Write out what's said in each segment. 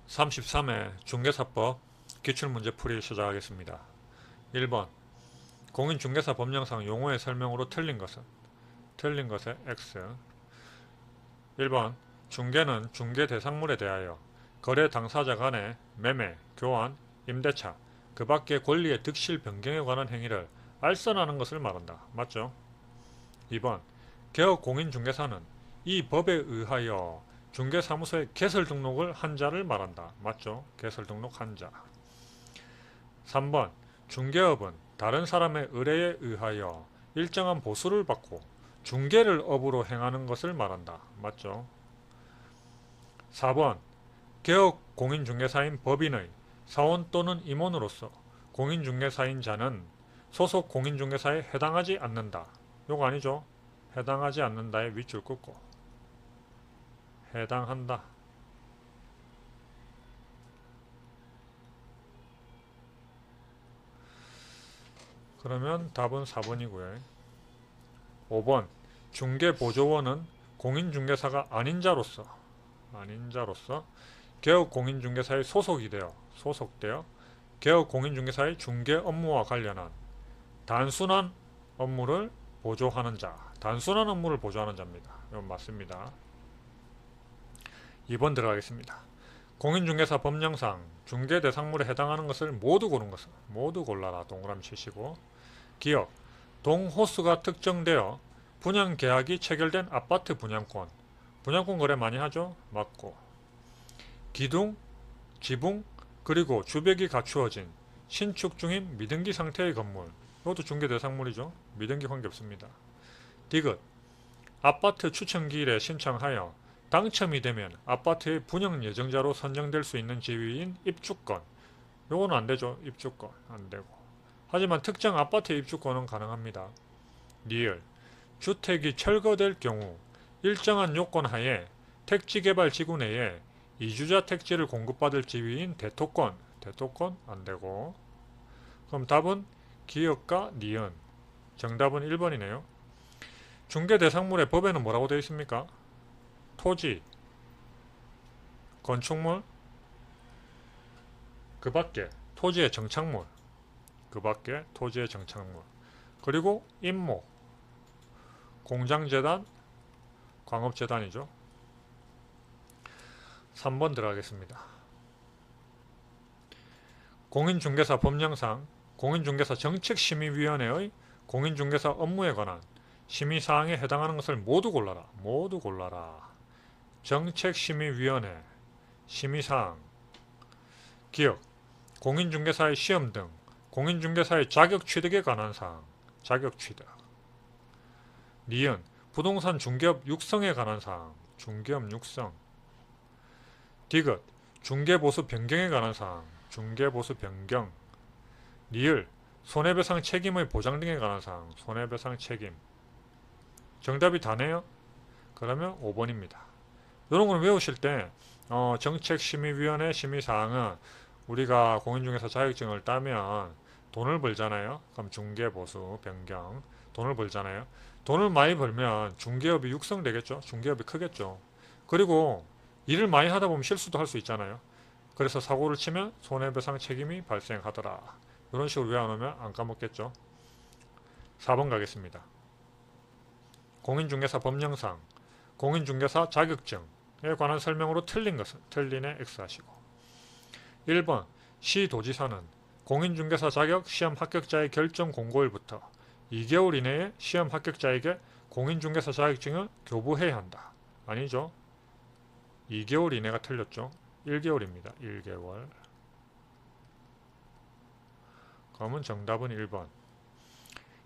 33회 중개사법 기출문제 풀이 시작하겠습니다. 1번 공인중개사 법령상 용어의 설명으로 틀린 것은? 틀린 것의 X. 1번 중개는 중개 대상물에 대하여 거래 당사자 간의 매매, 교환, 임대차, 그 밖의 권리의 득실 변경에 관한 행위를 알선하는 것을 말한다. 맞죠? 2번 개업 공인중개사는 이 법에 의하여 중개사무소에 개설 등록을 한 자를 말한다. 맞죠? 개설 등록 한 자. 3번 중개업은 다른 사람의 의뢰에 의하여 일정한 보수를 받고 중개를 업으로 행하는 것을 말한다. 맞죠? 4번 개업 공인중개사인 법인의 사원 또는 임원으로서 공인중개사인 자는 소속 공인중개사에 해당하지 않는다. 요거 아니죠? 해당하지 않는다에 윗줄 긋고 해당한다. 그러면 답은 4번이고요. 5번 중개보조원은 공인중개사가 아닌 자로서 개업 공인중개사에 소속되어 개업 공인중개사의 중개 업무와 관련한 단순한 업무를 보조하는 자. 단순한 업무를 보조하는 자입니다. 이건 맞습니다. 2번 들어가겠습니다. 공인중개사 법령상 중개대상물에 해당하는 것을 모두 고른 것은? 모두 골라라. 동그라미 치시고. 기억 동호수가 특정되어 분양계약이 체결된 아파트 분양권. 분양권 거래 많이 하죠? 맞고. 기둥, 지붕, 그리고 주벽이 갖추어진 신축 중인 미등기 상태의 건물. 이것도 중개대상물이죠. 미등기 관계없습니다. 디귿 아파트 추천기일에 신청하여 당첨이 되면 아파트의 분양 예정자로 선정될 수 있는 지위인 입주권. 요거는 안되죠. 입주권 안되고. 하지만 특정 아파트의 입주권은 가능합니다. 리을 주택이 철거될 경우 일정한 요건 하에 택지개발지구 내에 이주자 택지를 공급받을 지위인 대토권. 대토권 안되고. 그럼 답은 기역과 니은. 정답은 1번이네요. 중개대상물의 법에는 뭐라고 되어 있습니까? 토지, 건축물, 그 밖에 토지의 정착물, 그리고 임목, 공장재단, 광업재단이죠. 3번 들어가겠습니다. 공인중개사 법령상 공인중개사 정책심의위원회의 공인중개사 업무에 관한 심의사항에 해당하는 것을 모두 골라라. 모두 골라라. 정책심의위원회 심의사항. 기억 공인중개사의 시험 등 공인중개사의 자격취득에 관한 사항. 자격취득. 니은 부동산 중개업 육성에 관한 사항. 중개업 육성. 디귿 중개보수 변경에 관한 사항. 중개보수 변경. 리을 손해배상 책임의 보장 등에 관한 사항. 손해배상 책임. 정답이 다네요. 그러면 5번입니다. 이런 걸 외우실 때 정책심의위원회 심의사항은 우리가 공인중개사 자격증을 따면 돈을 벌잖아요. 그럼 중개보수 변경 돈을 벌잖아요. 돈을 많이 벌면 중개업이 육성되겠죠. 중개업이 크겠죠. 그리고 일을 많이 하다 보면 실수도 할 수 있잖아요. 그래서 사고를 치면 손해배상 책임이 발생하더라. 이런 식으로 외워놓으면 안 까먹겠죠. 4번 가겠습니다. 공인중개사 법령상 공인중개사 자격증에 관한 설명으로 틀린 것은? 틀린에 X 하시고. 1번 시도지사는 공인중개사 자격 시험 합격자의 결정 공고일부터 2개월 이내에 시험 합격자에게 공인중개사 자격증을 교부해야 한다. 아니죠. 2개월 이내가 틀렸죠. 1개월입니다. 1개월. 그러면 정답은 1번.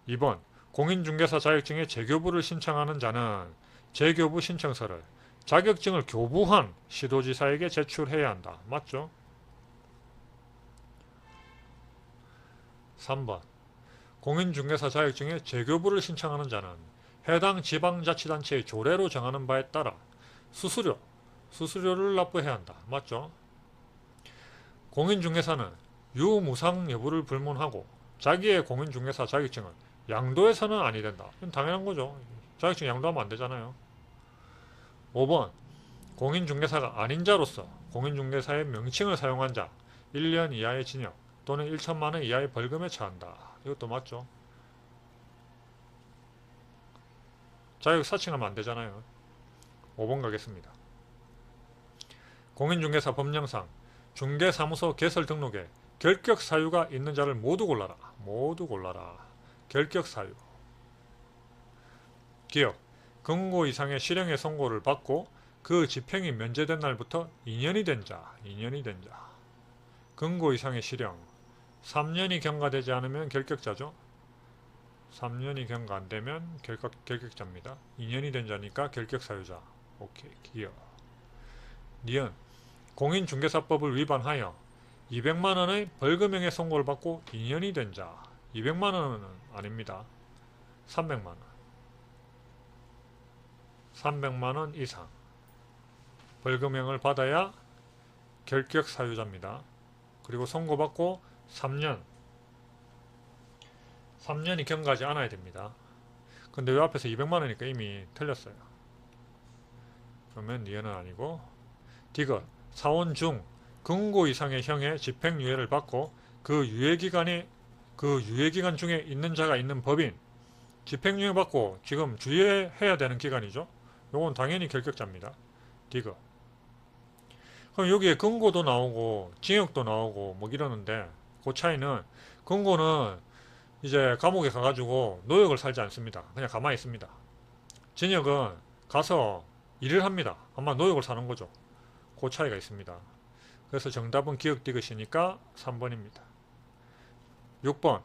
2번 공인중개사 자격증의 재교부를 신청하는 자는 재교부 신청서를 자격증을 교부한 시도지사에게 제출해야 한다. 맞죠? 3번 공인중개사 자격증의 재교부를 신청하는 자는 해당 지방자치단체의 조례로 정하는 바에 따라 수수료를 납부해야 한다. 맞죠? 공인중개사는 유무상 여부를 불문하고 자기의 공인중개사 자격증을 양도해서는 아니 된다. 이건 당연한 거죠. 자격증 양도하면 안 되잖아요. 5번 공인중개사가 아닌 자로서 공인중개사의 명칭을 사용한 자 1년 이하의 징역 또는 1천만원 이하의 벌금에 처한다. 이것도 맞죠? 자격 사칭하면 안 되잖아요. 5번 가겠습니다. 공인중개사 법령상 중개사무소 개설 등록에 결격 사유가 있는 자를 모두 골라라. 모두 골라라. 결격 사유. 기억. 금고 이상의 실형의 선고를 받고 그 집행이 면제된 날부터 2년이 된 자. 2년이 된 자. 금고 이상의 실형. 3년이 경과되지 않으면 결격자죠. 3년이 경과 안 되면 결격자입니다. 2년이 된 자니까 결격사유자. 오케이. 기억. 니은. 공인중개사법을 위반하여 200만원의 벌금형의 선고를 받고 2년이 된 자. 200만원은 아닙니다. 300만원. 300만원 이상 벌금형을 받아야 결격 사유자입니다. 그리고 선고받고 3년이 경과하지 않아야 됩니다. 근데 왜 앞에서 200만원이니까 이미 틀렸어요. 그러면 니은은 아니고 디귿. 사원 중 금고 이상의 형의 집행유예를 받고 그 유예기간 중에 있는 자가 있는 법인. 집행유예 받고 지금 주의해야 되는 기간이죠. 요건 당연히 결격자입니다. 디귿. 그럼 여기에 금고도 나오고 징역도 나오고 뭐 이러는데 그 차이는 금고는 이제 감옥에 가가지고 노역을 살지 않습니다. 그냥 가만히 있습니다. 징역은 가서 일을 합니다. 아마 노역을 사는 거죠. 그 차이가 있습니다. 그래서 정답은 기억 디귿이니까 3번입니다. 6번.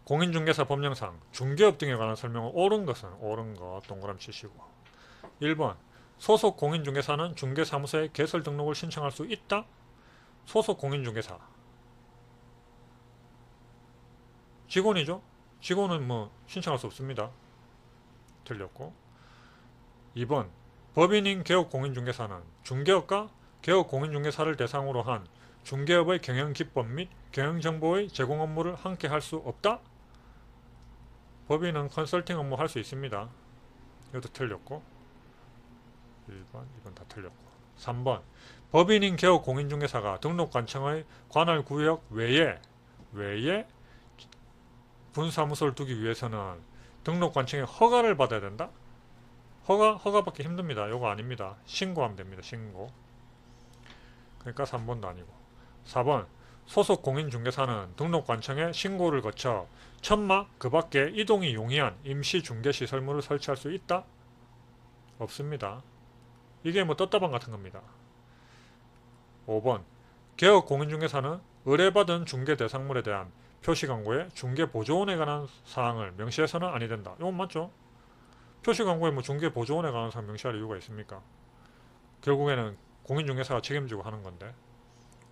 공인중개사 법령상 중개업 등에 관한 설명을 옳은 것은 옳은 것 동그라미 치시고 1번. 소속 공인중개사는 중개사무소에 개설 등록을 신청할 수 있다? 소속 공인중개사 직원이죠? 직원은 뭐 신청할 수 없습니다. 틀렸고 2번. 법인인 개업공인중개사는 중개업과 개업공인중개사를 대상으로 한 중개업의 경영기법 및 경영정보의 제공 업무를 함께 할 수 없다? 법인은 컨설팅 업무 할 수 있습니다. 이것도 틀렸고 1번, 2번 다 틀렸고 3번. 법인인 개업공인중개사가 등록관청의 관할 구역 외에 분사무소를 두기 위해서는 등록관청의 허가를 받아야 된다? 허가 받기 힘듭니다. 요거 아닙니다. 신고하면 됩니다. 신고. 그러니까 3번도 아니고 4번. 소속 공인중개사는 등록관청에 신고를 거쳐 천막 그 밖에 이동이 용이한 임시중개시설물을 설치할 수 있다? 없습니다. 이게 뭐 떴다방 같은 겁니다. 5번. 개업공인중개사는 의뢰받은 중개대상물에 대한 표시광고에 중개보조원에 관한 사항을 명시해서는 아니 된다. 이건 맞죠? 표시광고에 뭐 중개보조원에 관한 사항 명시할 이유가 있습니까? 결국에는 공인중개사가 책임지고 하는 건데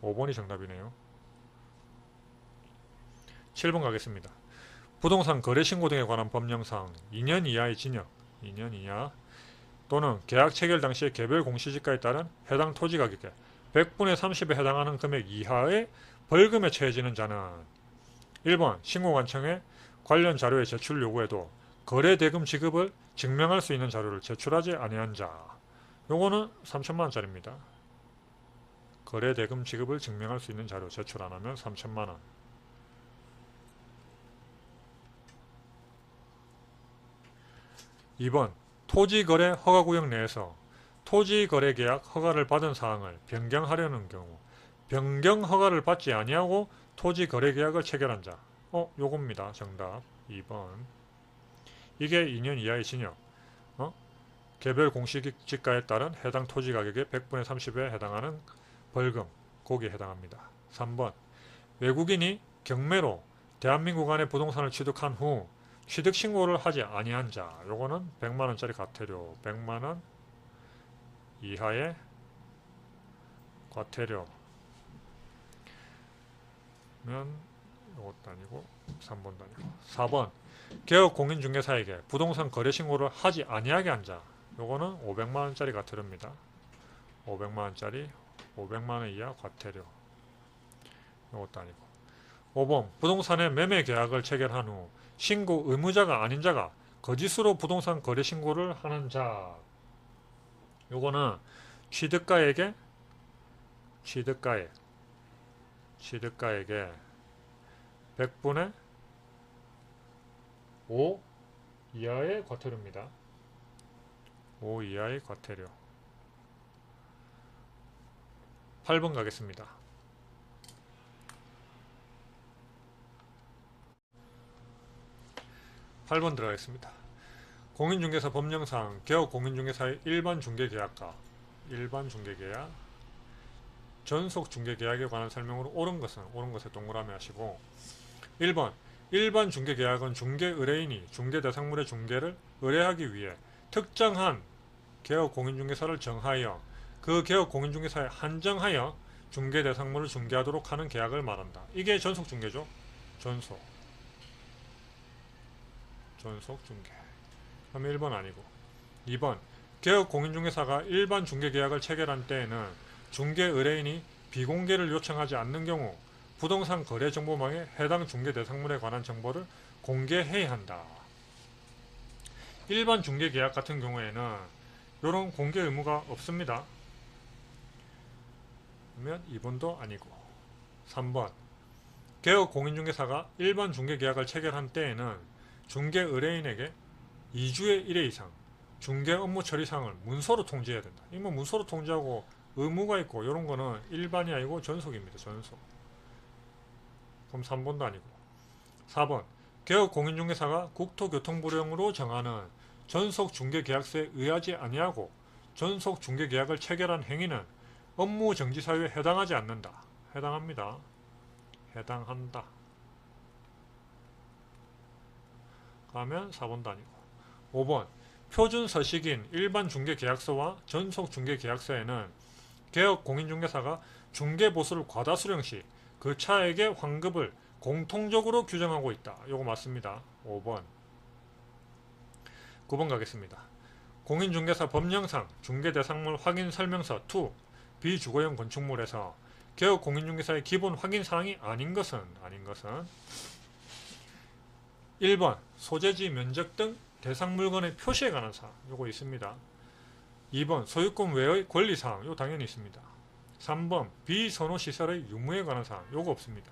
5번이 정답이네요. 7번 가겠습니다. 부동산 거래신고 등에 관한 법령상 2년 이하의 징역 2년 이하 또는 계약 체결 당시의 개별 공시지가에 따른 해당 토지 가격의 100분의 30에 해당하는 금액 이하의 벌금에 처해지는 자는 1번. 신고관청에 관련 자료의 제출 요구에도 거래대금 지급을 증명할 수 있는 자료를 제출하지 아니한 자. 요거는 3천만원짜리입니다. 거래대금 지급을 증명할 수 있는 자료 제출 안하면 3천만원. 2번. 토지거래 허가구역 내에서 토지거래계약 허가를 받은 사항을 변경하려는 경우 변경 허가를 받지 아니하고 토지거래계약을 체결한 자. 요겁니다. 정답 2번. 이게 2년 이하의 징역. 개별 공시지가에 따른 해당 토지 가격의 100분의 30에 해당하는 벌금. 거기에 해당합니다. 3번. 외국인이 경매로 대한민국 안에 부동산을 취득한 후 취득신고를 하지 아니한 자. 요거는 100만원짜리 과태료. 100만원 이하의 과태료. 면 이것도 아니고 3번도 아니고 4번. 개업공인중개사에게 부동산 거래신고를 하지 아니하게 한 자. 요거는 500만원짜리 과태료입니다. 500만원짜리 500만원 이하 과태료. 이것도 아니고 5번. 부동산의 매매 계약을 체결한 후 신고 의무자가 아닌 자가 거짓으로 부동산 거래 신고를 하는 자. 요거는 취득가액에 100분의 5 이하의 과태료입니다. 5 이하의 과태료. 8번 가겠습니다. 8번 들어가겠습니다. 공인중개사 법령상 개업 공인중개사의 일반 중개계약과 일반 중개계약, 전속 중개계약에 관한 설명으로 옳은 것에 동그라미 하시고 1번 일반 중개계약은 중개 의뢰인이 중개 대상물의 중개를 의뢰하기 위해 특정한 개업 공인중개사를 정하여 그 개업 공인중개사에 한정하여 중개 대상물을 중개하도록 하는 계약을 말한다. 이게 전속 중개죠. 전속 중개. 그럼 1번 아니고 2번 개업 공인중개사가 일반 중개계약을 체결한 때에는 중개 의뢰인이 비공개를 요청하지 않는 경우 부동산 거래 정보망에 해당 중개 대상물에 관한 정보를 공개해야 한다. 일반 중개계약 같은 경우에는 이런 공개 의무가 없습니다. 그러면 2번도 아니고 3번 개업 공인중개사가 일반 중개계약을 체결한 때에는 중개 의뢰인에게 2주의 1회 이상 중개 업무 처리사항을 문서로 통지해야 된다. 이거 문서로 통지하고 의무가 있고 이런 거는 일반이 아니고 전속입니다. 전속. 그럼 3번도 아니고 4번 개업 공인중개사가 국토교통부령으로 정하는 전속 중개계약서에 의하지 아니하고 전속 중개계약을 체결한 행위는 업무 정지 사유에 해당하지 않는다. 해당합니다. 해당한다. 그러면 4번도 아니고 5번 표준 서식인 일반 중개계약서와 전속 중개계약서에는 개업 공인중개사가 중개보수를 과다수령 시 그 차액의 환급을 공통적으로 규정하고 있다. 요거 맞습니다. 5번. 9번 가겠습니다. 공인중개사 법령상 중개대상물 확인설명서 2 비주거용 건축물에서 개업 공인중개사의 기본 확인사항이 아닌 것은 1번 소재지 면적 등 대상물건의 표시에 관한 사항 요거 있습니다. 2번 소유권 외의 권리사항 요거 당연히 있습니다. 3번 비선호시설의 유무에 관한 사항 요거 없습니다.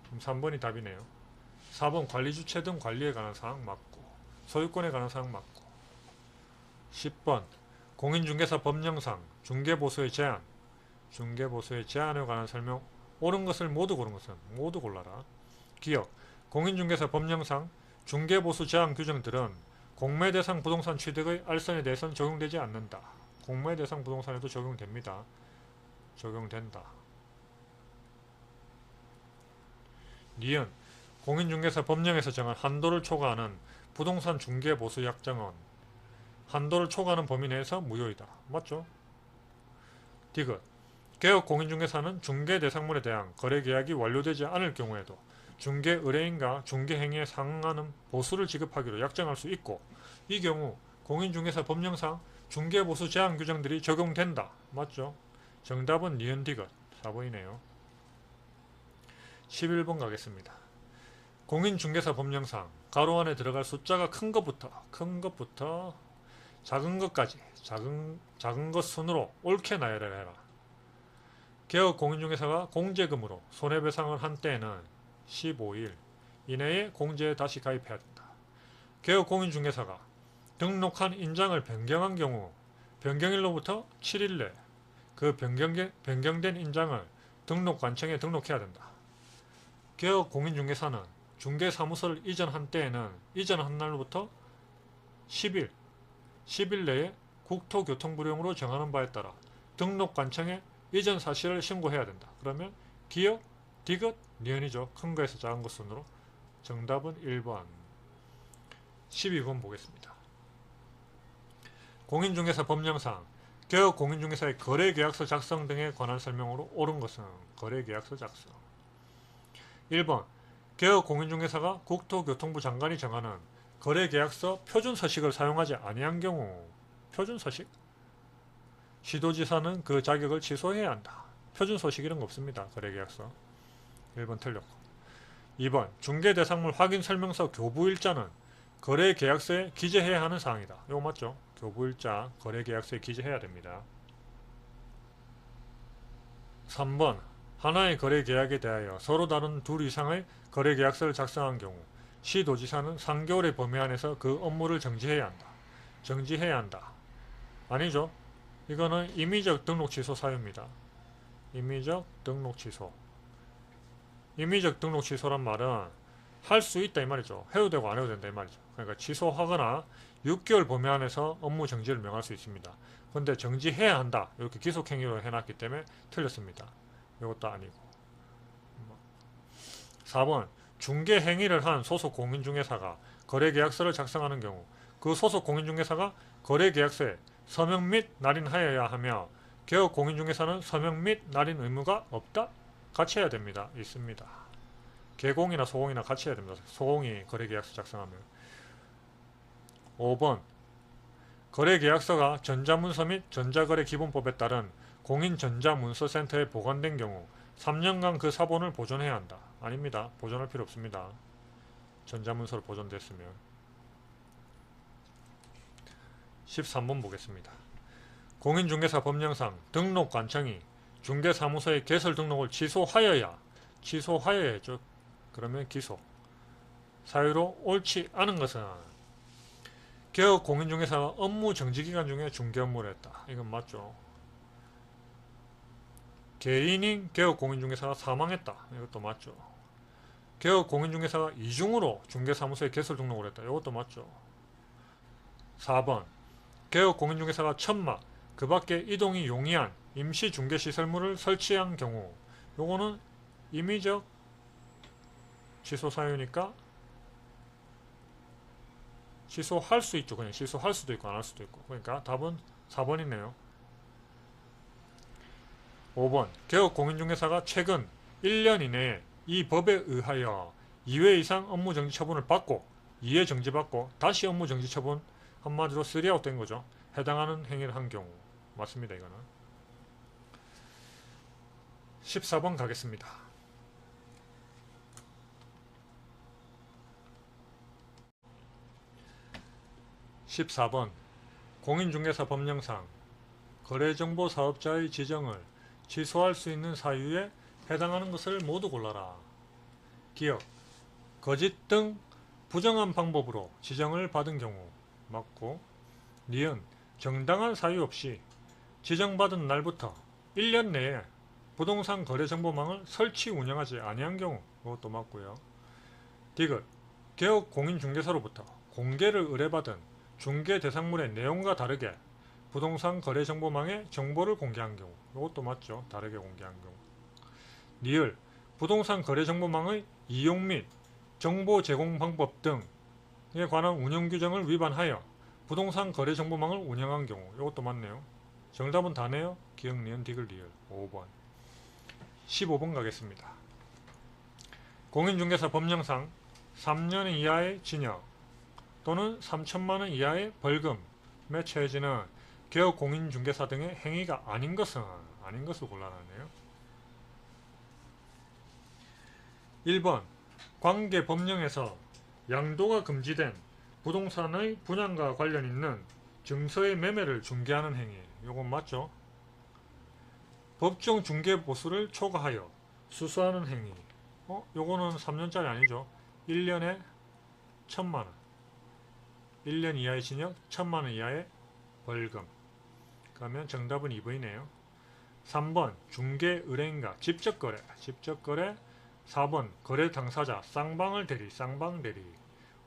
그럼 3번이 답이네요. 4번 관리주체 등 관리에 관한 사항 맞고 소유권에 관한 사항 맞고 10번 공인중개사 법령상 중개보수의 제한 중개보수의 제한에 관한 설명 옳은 것을 모두 고른 것은 모두 골라라. 기억 공인중개사 법령상 중개보수 제한 규정들은 공매대상 부동산 취득의 알선에 대해서는 적용되지 않는다. 공매대상 부동산에도 적용됩니다. 적용된다. 니은 공인중개사 법령에서 정한 한도를 초과하는 부동산 중개보수 약정은 한도를 초과하는 범위 내에서 무효이다. 맞죠? 디귿 개업 공인중개사는 중개 대상물에 대한 거래계약이 완료되지 않을 경우에도 중개 의뢰인과 중개 행위에 상응하는 보수를 지급하기로 약정할 수 있고 이 경우 공인중개사 법령상 중개보수 제한 규정들이 적용된다. 맞죠? 정답은 니은 디귿 4번이네요. 11번 가겠습니다. 공인중개사 법령상 가로 안에 들어갈 숫자가 큰 것부터 작은 것까지 작은 것 순으로 옳게 나열을 해라. 개업 공인중개사가 공제금으로 손해배상을 한 때에는 15일 이내에 공제에 다시 가입해야 된다. 개업 공인중개사가 등록한 인장을 변경한 경우 변경일로부터 7일 내 그 변경된 인장을 등록관청에 등록해야 된다. 개업 공인중개사는 중개사무소를 이전한 때에는 이전한 날로부터 10일 내에 국토교통부령으로 정하는 바에 따라 등록관청에 이전 사실을 신고해야 된다. 그러면 기억, 디귿, 니은이죠. 큰 거에서 작은 것 순으로. 정답은 1번. 12번 보겠습니다. 공인중개사 법령상 개업 공인중개사의 거래계약서 작성 등에 관한 설명으로 옳은 것은 거래계약서 작성. 1번 개업 공인중개사가 국토교통부 장관이 정하는 거래계약서 표준서식을 사용하지 아니한 경우 표준서식? 시도지사는 그 자격을 취소해야 한다. 표준서식 이런 거 없습니다. 거래계약서. 1번 틀렸고 2번 중개대상물 확인설명서 교부일자는 거래계약서에 기재해야 하는 사항이다. 이거 맞죠? 교부일자 거래계약서에 기재해야 됩니다. 3번 하나의 거래 계약에 대하여 서로 다른 둘 이상의 거래 계약서를 작성한 경우 시도지사는 3개월의 범위 안에서 그 업무를 정지해야 한다. 정지해야 한다. 아니죠. 이거는 임의적 등록 취소 사유입니다. 임의적 등록 취소. 임의적 등록 취소란 말은 할 수 있다 이 말이죠. 해도 되고 안 해도 된다 이 말이죠. 그러니까 취소하거나 6개월 범위 안에서 업무 정지를 명할 수 있습니다. 근데 정지해야 한다. 이렇게 기속행위로 해놨기 때문에 틀렸습니다. 이것도 아니고. 4번 중개 행위를 한 소속 공인중개사가 거래계약서를 작성하는 경우 그 소속 공인중개사가 거래계약서에 서명 및 날인하여야 하며 개업 공인중개사는 서명 및 날인 의무가 없다? 같이 해야 됩니다. 있습니다. 개공이나 소공이나 같이 해야 됩니다. 소공이 거래계약서 작성하면. 5번 거래계약서가 전자문서 및 전자거래기본법에 따른 공인전자문서센터에 보관된 경우 3년간 그 사본을 보존해야 한다. 아닙니다. 보존할 필요 없습니다. 전자문서로 보존됐으면. 13번 보겠습니다. 공인중개사 법령상 등록관청이 중개사무소의 개설 등록을 취소하여야 했죠. 그러면 기소. 사유로 옳지 않은 것은 개업 공인중개사가 업무 정지기간 중에 중개 업무를 했다. 이건 맞죠. 개인인 개업 공인중개사가 사망했다. 이것도 맞죠. 개업 공인중개사가 이중으로 중개사무소에 개설 등록을 했다. 이것도 맞죠. 4번 개업 공인중개사가 천막 그 밖에 이동이 용이한 임시중개시설물을 설치한 경우 요거는 임의적 취소 사유니까 취소할 수 있죠. 그냥 취소할 수도 있고 안 할 수도 있고. 그러니까 답은 4번이네요. 5번 개업 공인중개사가 최근 1년 이내에 이 법에 의하여 2회 이상 업무정지 처분을 받고 2회 정지받고 다시 업무정지 처분 한마디로 3아웃 된 거죠. 해당하는 행위를 한 경우. 맞습니다. 이거는. 14번 가겠습니다. 공인중개사 법령상 거래정보 사업자의 지정을 취소할 수 있는 사유에 해당하는 것을 모두 골라라. 기억, 거짓 등 부정한 방법으로 지정을 받은 경우 맞고, 니은, 정당한 사유 없이 지정받은 날부터 1년 내에 부동산 거래정보망을 설치 운영하지 아니한 경우 그것도 맞고요. 디귿, 개업 공인중개사로부터 공개를 의뢰받은 중개 대상물의 내용과 다르게 부동산 거래정보망에 정보를 공개한 경우 이것도 맞죠. 다르게 공개한 경우. 니을, 부동산 거래정보망의 이용 및 정보 제공 방법 등에 관한 운영규정을 위반하여 부동산 거래정보망을 운영한 경우 이것도 맞네요. 정답은 다네요. 기억, 니은, 디귿, 리을. 5번. 15번 가겠습니다. 공인중개사 법령상 3년 이하의 징역 또는 3천만원 이하의 벌금에 처해지는 개업 공인중개사 등의 행위가 아닌 것을 골라놨네요. 1번 관계법령에서 양도가 금지된 부동산의 분양과 관련 있는 증서의 매매를 중개하는 행위. 요건 맞죠? 법정 중개 보수를 초과하여 수수하는 행위. 요거는 3년짜리 아니죠? 1년에 1,000만원. 1년 이하의 징역, 1,000만원 이하의 벌금. 그러면 정답은 2번이네요. 3번 중개 의뢰인과 직접거래. 4번 거래 당사자 쌍방을 대리.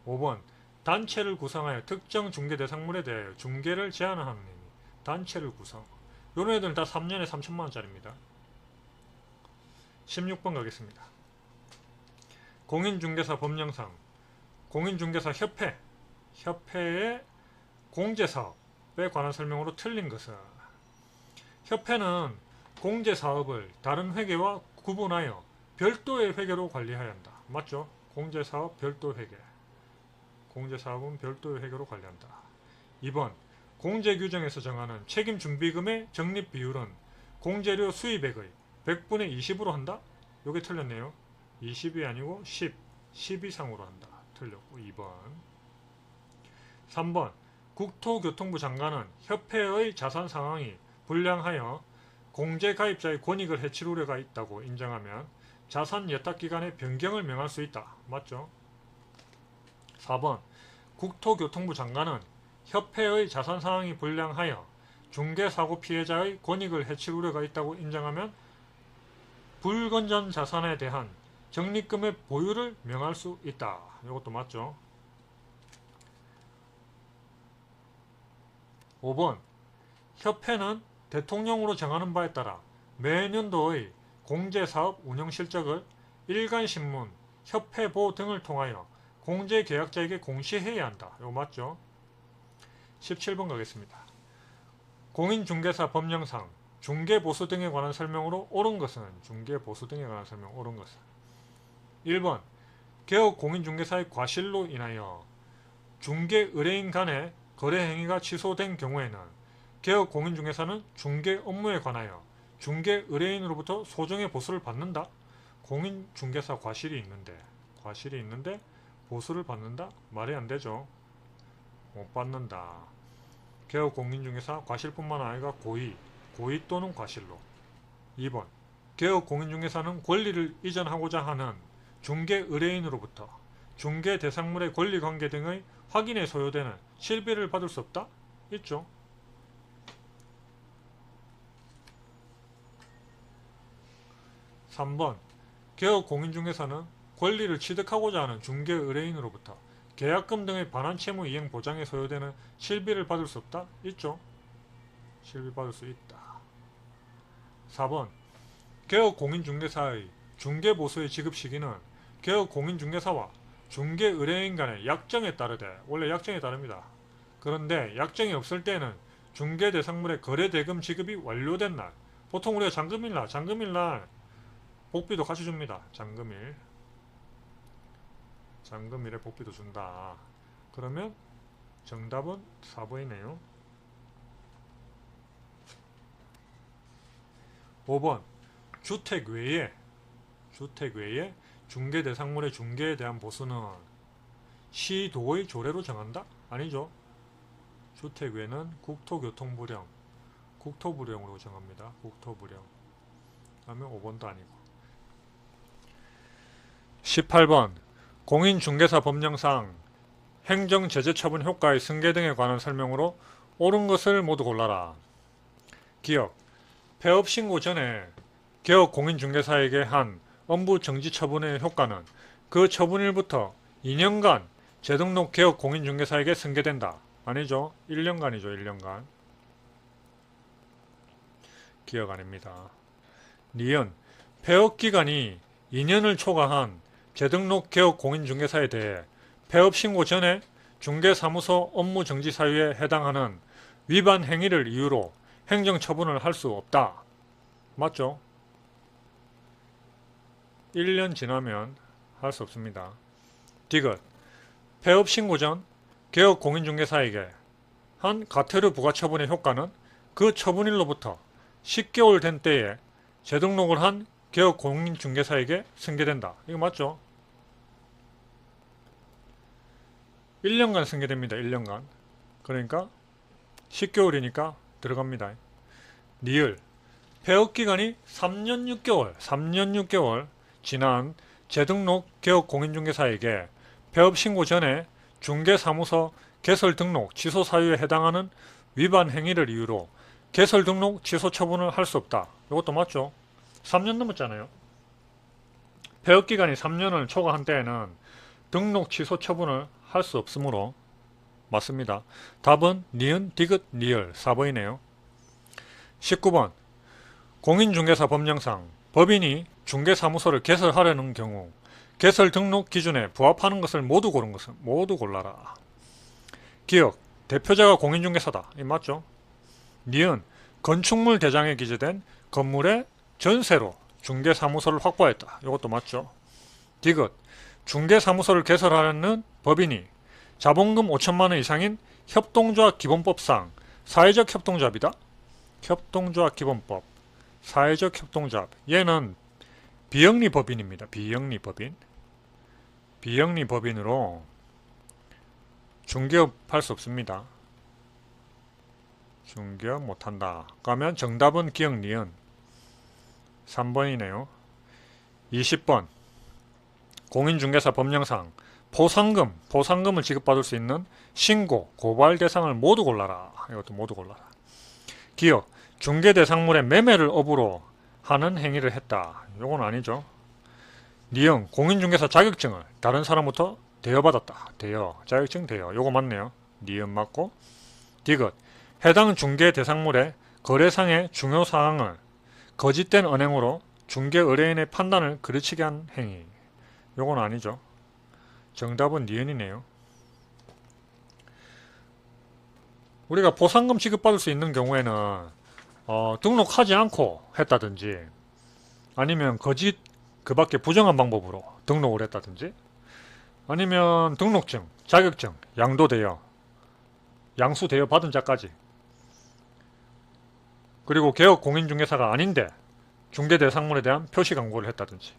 5번 단체를 구성하여 특정 중개 대상물에 대해 중개를 제한하는 행위. 단체를 구성. 요런 애들은 다 3년에 3천만원짜리입니다. 16번 가겠습니다. 공인중개사 법령상 공인중개사 협회의 공제사업에 관한 설명으로 틀린 것은 협회는 공제사업을 다른 회계와 구분하여 별도의 회계로 관리해야 한다. 맞죠? 공제사업 별도 회계. 공제사업은 별도의 회계로 관리한다. 2번 공제규정에서 정하는 책임준비금의 적립비율은 공제료 수입액의 100분의 20으로 한다? 요게 틀렸네요. 20이 아니고 10 이상으로 한다. 틀렸고 2번. 3번 국토교통부 장관은 협회의 자산 상황이 불량하여 공제 가입자의 권익을 해칠 우려가 있다고 인정하면 자산 예탁기간의 변경을 명할 수 있다. 맞죠? 4번 국토교통부 장관은 협회의 자산 상황이 불량하여 중개사고 피해자의 권익을 해칠 우려가 있다고 인정하면 불건전 자산에 대한 적립금의 보유를 명할 수 있다. 이것도 맞죠? 5번 협회는 대통령으로 정하는 바에 따라 매년도의 공제사업 운영실적을 일간신문, 협회보 등을 통하여 공제계약자에게 공시해야 한다. 이거 맞죠? 17번 가겠습니다. 공인중개사 법령상 중개보수 등에 관한 설명으로 옳은 것은 중개보수 등에 관한 설명 옳은 것은 1번 개업 공인중개사의 과실로 인하여 중개 의뢰인 간의 거래 행위가 취소된 경우에는 개업 공인중개사는 중개 업무에 관하여 중개 의뢰인으로부터 소정의 보수를 받는다. 공인중개사 과실이 있는데 보수를 받는다? 말이 안 되죠. 못 받는다. 개업 공인중개사 과실뿐만 아니라 고의 또는 과실로. 2번 개업 공인중개사는 권리를 이전하고자 하는 중개 의뢰인으로부터 중개 대상물의 권리관계 등의 확인에 소요되는 실비를 받을 수 없다? 있죠. 3번 개업 공인중개사는 권리를 취득하고자 하는 중개 의뢰인으로부터 계약금 등의 반환채무 이행 보장에 소요되는 실비를 받을 수 없다? 있죠. 실비 받을 수 있다. 4번 개업 공인중개사의 중개보수의 지급 시기는 개업 공인중개사와 중개 의뢰인 간의 약정에 따르되 원래 약정에 따릅니다. 그런데 약정이 없을 때는 중개 대상물의 거래 대금 지급이 완료된 날, 보통 우리가 잔금일날 복비도 같이 줍니다. 잔금일에 복비도 준다. 그러면 정답은 4번이네요. 5번 주택 외에 중개 대상물의 중개에 대한 보수는 시도의 조례로 정한다? 아니죠. 주택 외는 국토교통부령으로 정합니다. 국토부령. 그러면 5번도 아니고. 18번 공인중개사 법령상 행정제재처분 효과의 승계 등에 관한 설명으로 옳은 것을 모두 골라라. 기억 폐업 신고 전에 개업 공인중개사에게 한 엄부 정지 처분의 효과는 그 처분일부터 2년간 재등록 개업 공인중개사에게 승계된다. 아니죠. 1년간이죠. 1년간. 기억 아닙니다. 니은 폐업기간이 2년을 초과한 재등록 개업 공인중개사에 대해 폐업 신고 전에 중개사무소 업무 정지 사유에 해당하는 위반 행위를 이유로 행정처분을 할 수 없다. 맞죠? 1년 지나면 할 수 없습니다. 디귿 폐업 신고 전 개업 공인중개사에게 한 과태료 부과처분의 효과는 그 처분일로부터 10개월 된 때에 재등록을 한 개업 공인중개사에게 승계된다. 이거 맞죠? 1년간 승계됩니다. 1년간. 그러니까 10개월이니까 들어갑니다. 니을 폐업기간이 3년 6개월 지난 재등록 개업 공인중개사에게 폐업 신고 전에 중개사무소 개설 등록 취소 사유에 해당하는 위반 행위를 이유로 개설 등록 취소 처분을 할 수 없다. 이것도 맞죠? 3년 넘었잖아요. 폐업기간이 3년을 초과한 때에는 등록 취소 처분을 할 수 없으므로 맞습니다. 답은 니은, 디귿, 니을 4번이네요. 19번 공인중개사 법령상 법인이 중개사무소를 개설하려는 경우 개설 등록 기준에 부합하는 것을 모두 골라라. 기억 대표자가 공인중개사다. 이 맞죠? 니은 건축물 대장에 기재된 건물의 전세로 중개사무소를 확보했다. 이것도 맞죠? 디귿 중개사무소를 개설하려는 법인이 자본금 5천만원 이상인 협동조합 기본법상 사회적 협동조합이다. 협동조합 기본법 사회적 협동조합 얘는 비영리법인입니다. 비영리법인으로 중개업 할 수 없습니다. 중개업 못한다. 그러면 정답은 기억 니은 3번이네요. 20번 공인중개사 법령상 포상금을 지급받을 수 있는 신고, 고발 대상을 모두 골라라. 이것도 모두 골라라. 기억, 중개대상물의 매매를 업으로 하는 행위를 했다. 요건 아니죠. 니은, 공인중개사 자격증을 다른 사람부터 대여받았다. 자격증 대여. 요거 맞네요. 니은 맞고. 디귿, 해당 중개대상물의 거래상의 중요사항을 거짓된 언행으로 중개의뢰인의 판단을 그르치게 한 행위. 요건 아니죠. 정답은 니은이네요. 우리가 포상금 지급받을 수 있는 경우에는 등록하지 않고 했다든지 아니면 거짓 그 밖에 부정한 방법으로 등록을 했다든지 아니면 등록증, 자격증, 양도대여, 양수대여 받은 자까지 그리고 개업 공인중개사가 아닌데 중개대상물에 대한 표시 광고를 했다든지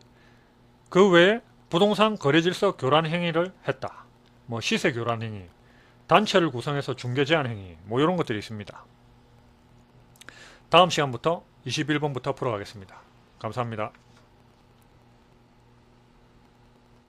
그 외에 부동산 거래질서 교란 행위를 했다. 뭐 시세 교란 행위, 단체를 구성해서 중개 제한 행위, 뭐 이런 것들이 있습니다. 다음 시간부터 21번부터 풀어가겠습니다. 감사합니다.